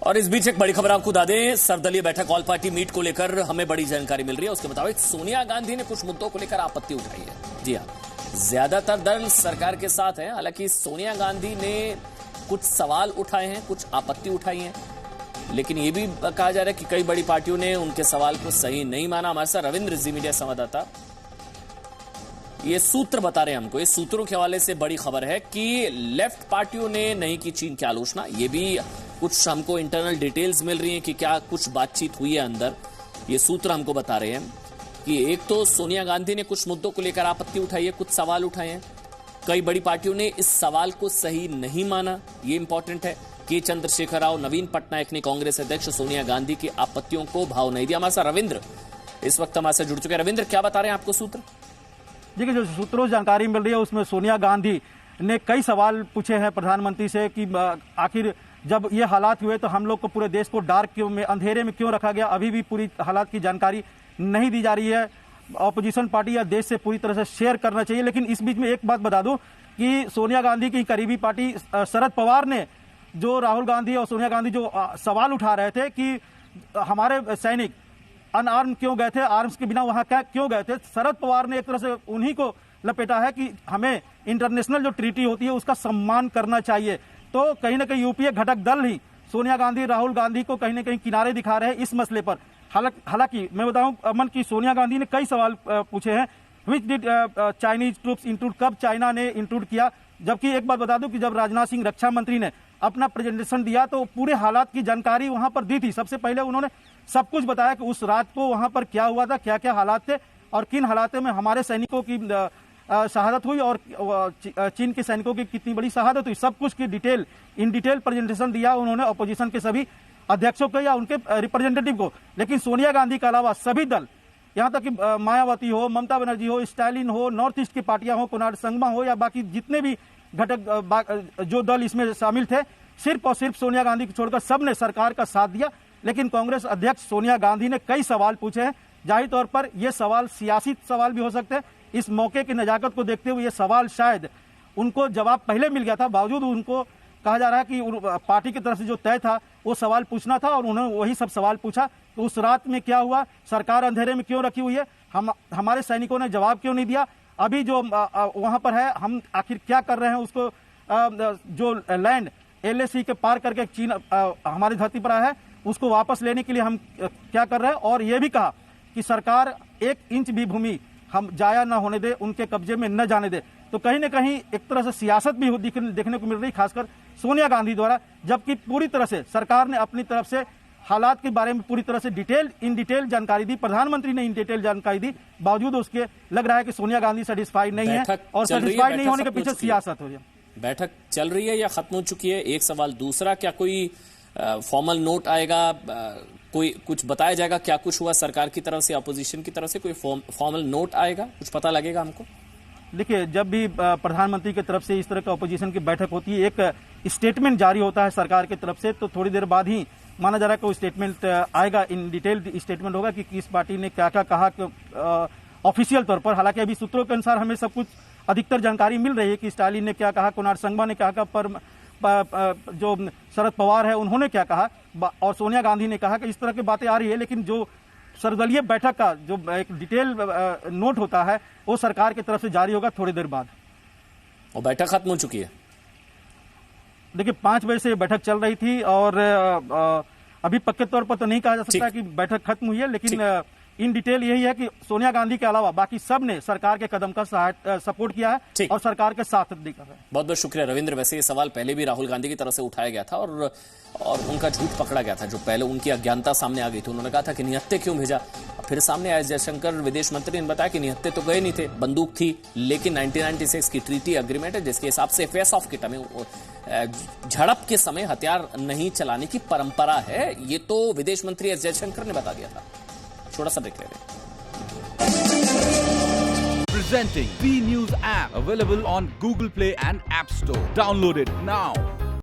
और इस बीच एक बड़ी खबर आपको बता दें, सर्वदलीय बैठक ऑल पार्टी मीट को लेकर हमें बड़ी जानकारी मिल रही है। उसके मुताबिक सोनिया गांधी ने कुछ मुद्दों को लेकर आपत्ति उठाई है। जी हां, ज्यादातर दल सरकार के साथ हैं, हालांकि सोनिया गांधी ने कुछ सवाल उठाए हैं, कुछ आपत्ति उठाई है, लेकिन यह भी कहा जा रहा है कि कई बड़ी पार्टियों ने उनके सवाल को सही नहीं माना। हमारे साथ रविंद्र जी, मीडिया संवाददाता, ये सूत्र बता रहे हैं हमको। इस सूत्रों के हवाले से बड़ी खबर है कि लेफ्ट पार्टियों ने नहीं की चीन की आलोचना। ये भी कुछ हमको इंटरनल डिटेल्स मिल रही हैं कि क्या कुछ बातचीत हुई है अंदर। ये सूत्र हमको बता रहे हैं कि एक तो सोनिया गांधी ने कुछ मुद्दों को लेकर आपत्ति उठाई है, कुछ सवाल उठाए हैं, कई बड़ी पार्टियों ने इस सवाल को सही नहीं माना, ये इंपॉर्टेंट है। के चंद्रशेखर राव, नवीन पटनायक ने कांग्रेस अध्यक्ष सोनिया गांधी की आपत्तियों को भाव नहीं दिया। हमारे साथ रविंद्र इस वक्त हमारे साथ जुड़ चुके हैं। रविंद्र, क्या बता रहे हैं आपको सूत्र? देखिए, जो सूत्रों से जानकारी मिल रही है उसमें सोनिया गांधी ने कई सवाल पूछे हैं प्रधानमंत्री से कि आखिर जब ये हालात हुए तो हम लोग को पूरे देश को डार्क क्यों में, अंधेरे में क्यों रखा गया, अभी भी पूरी हालात की जानकारी नहीं दी जा रही है। ऑपोजिशन पार्टी या देश से पूरी तरह से शेयर करना चाहिए। लेकिन इस बीच में एक बात बता दूं कि सोनिया गांधी की करीबी पार्टी शरद पवार ने जो राहुल गांधी और सोनिया गांधी जो सवाल उठा रहे थे कि हमारे सैनिक अनआर्म क्यों गए थे, आर्म्स के बिना वहां क्यों गए थे, शरद पवार ने एक तरह से उन्हीं को लपेटा है कि हमें इंटरनेशनल जो ट्रीटी होती है उसका सम्मान करना चाहिए। तो कहीं ना कहीं यूपीए घटक दल ही सोनिया गांधी, राहुल गांधी को कहीं ना कहीं किनारे दिखा रहे हैं इस मसले पर। हालांकि मैं बताऊं अमन की सोनिया गांधी ने कई सवाल पूछे हैं। Which did Chinese troops include, कब चाइना ने इंक्लूड किया। जबकि एक बात बता दूं कि जब राजनाथ सिंह रक्षा मंत्री ने अपना प्रेजेंटेशन दिया तो पूरे हालात की जानकारी वहां पर दी थी। सबसे पहले उन्होंने सब कुछ बताया कि उस रात को वहां पर क्या हुआ था, क्या क्या हालात थे और किन हालातों में हमारे सैनिकों की शहादत हुई और चीन के सैनिकों की कितनी बड़ी शहादत हुई। सब कुछ की इन डिटेल प्रेजेंटेशन दिया उन्होंने अपोजिशन के सभी अध्यक्षों को या उनके रिप्रेजेंटेटिव को। लेकिन सोनिया गांधी के अलावा सभी दल, यहां तक कि मायावती हो, ममता बनर्जी हो, स्टालिन हो, नॉर्थ ईस्ट की पार्टियां हो, कुमार संगमा हो या बाकी जितने भी घटक जो दल इसमें शामिल थे, सिर्फ और सिर्फ सोनिया गांधी को छोड़कर सबने सरकार का साथ दिया। लेकिन कांग्रेस अध्यक्ष सोनिया गांधी ने कई सवाल पूछे हैं। जाहिर तौर पर यह सवाल सियासी सवाल भी हो सकते हैं। इस मौके की नजाकत को देखते हुए यह सवाल शायद उनको जवाब पहले मिल गया था, बावजूद उनको कहा जा रहा है कि पार्टी की तरफ से जो तय था वो सवाल पूछना था और उन्होंने वही सब सवाल पूछा। तो उस रात में क्या हुआ, सरकार अंधेरे में क्यों रखी हुई है, हमारे सैनिकों ने जवाब क्यों नहीं दिया, अभी जो वहां पर है हम आखिर क्या कर रहे हैं, उसको जो लैंड LAC के पार करके चीन हमारी धरती पर आया है उसको वापस लेने के लिए हम क्या कर रहे हैं। और यह भी कहा कि सरकार 1 इंच भी भूमि हम जाया न होने दे, उनके कब्जे में न जाने दे। तो कहीं ना कहीं एक तरह से सियासत भी देखने को मिल रही, खासकर सोनिया गांधी द्वारा, जबकि पूरी तरह से सरकार ने अपनी तरफ से हालात के बारे में पूरी तरह से इन डिटेल जानकारी दी। प्रधानमंत्री ने इन डिटेल जानकारी दी, बावजूद उसके लग रहा है कि सोनिया गांधी सेटिस्फाइड नहीं है और सेटिस्फाइड नहीं होने के पीछे सियासत हो रही है। बैठक चल रही है या खत्म हो चुकी है? एक सवाल। दूसरा, क्या कोई फॉर्मल नोट आएगा, कोई कुछ बताया जाएगा क्या कुछ हुआ सरकार की तरफ से, अपोजिशन की तरफ से कोई फॉर्मल नोट आएगा, कुछ पता लगेगा हमको? देखिए, जब भी प्रधानमंत्री की तरफ से इस तरह का अपोजिशन की बैठक होती है, एक स्टेटमेंट जारी होता है सरकार की तरफ से, तो थोड़ी देर बाद ही माना जा रहा है कि वो स्टेटमेंट आएगा, इन डिटेल स्टेटमेंट होगा कि किस पार्टी ने क्या क्या कहा ऑफिशियल तौर पर। हालांकि अभी सूत्रों के अनुसार हमें सब कुछ अधिकतर जानकारी मिल रही है कि स्टालिन ने क्या कहा, कुमार संगमा ने क्या कहा, पर जो शरद पवार है उन्होंने क्या कहा और सोनिया गांधी ने कहा कि इस तरह की बातें आ रही है। लेकिन जो सर्वदलीय बैठक का जो एक डिटेल नोट होता है वो सरकार की तरफ से जारी होगा थोड़ी देर बाद। और बैठक खत्म हो चुकी है? देखिए, 5 बजे से बैठक चल रही थी और अभी पक्के तौर पर तो नहीं कहा जा सकता कि बैठक खत्म हुई है। लेकिन इन डिटेल यही है कि सोनिया गांधी के अलावा बाकी सब ने सरकार के कदम का सपोर्ट किया है और सरकार के साथ भी कर रहे हैं। बहुत बहुत शुक्रिया रविंद्र। वैसे ये सवाल पहले भी राहुल गांधी की तरफ से उठाया गया था और उनका झूठ पकड़ा गया था। जो पहले उनकी अज्ञानता सामने आ गई थी, उन्होंने कहा था कि निहत्थे क्यों भेजा। फिर सामने आया जयशंकर विदेश मंत्री ने बताया कि निहत्थे तो गए नहीं थे, बंदूक थी, लेकिन 1996 की ट्रीटी अग्रीमेंट है जिसके हिसाब से फेस ऑफ के टाइम झड़प के समय हथियार नहीं चलाने की परंपरा है। ये तो विदेश मंत्री एस जयशंकर ने बता दिया था। थोड़ा सा ब्रेक ले लें। Presenting B News app available on Google Play and App Store. Download it now.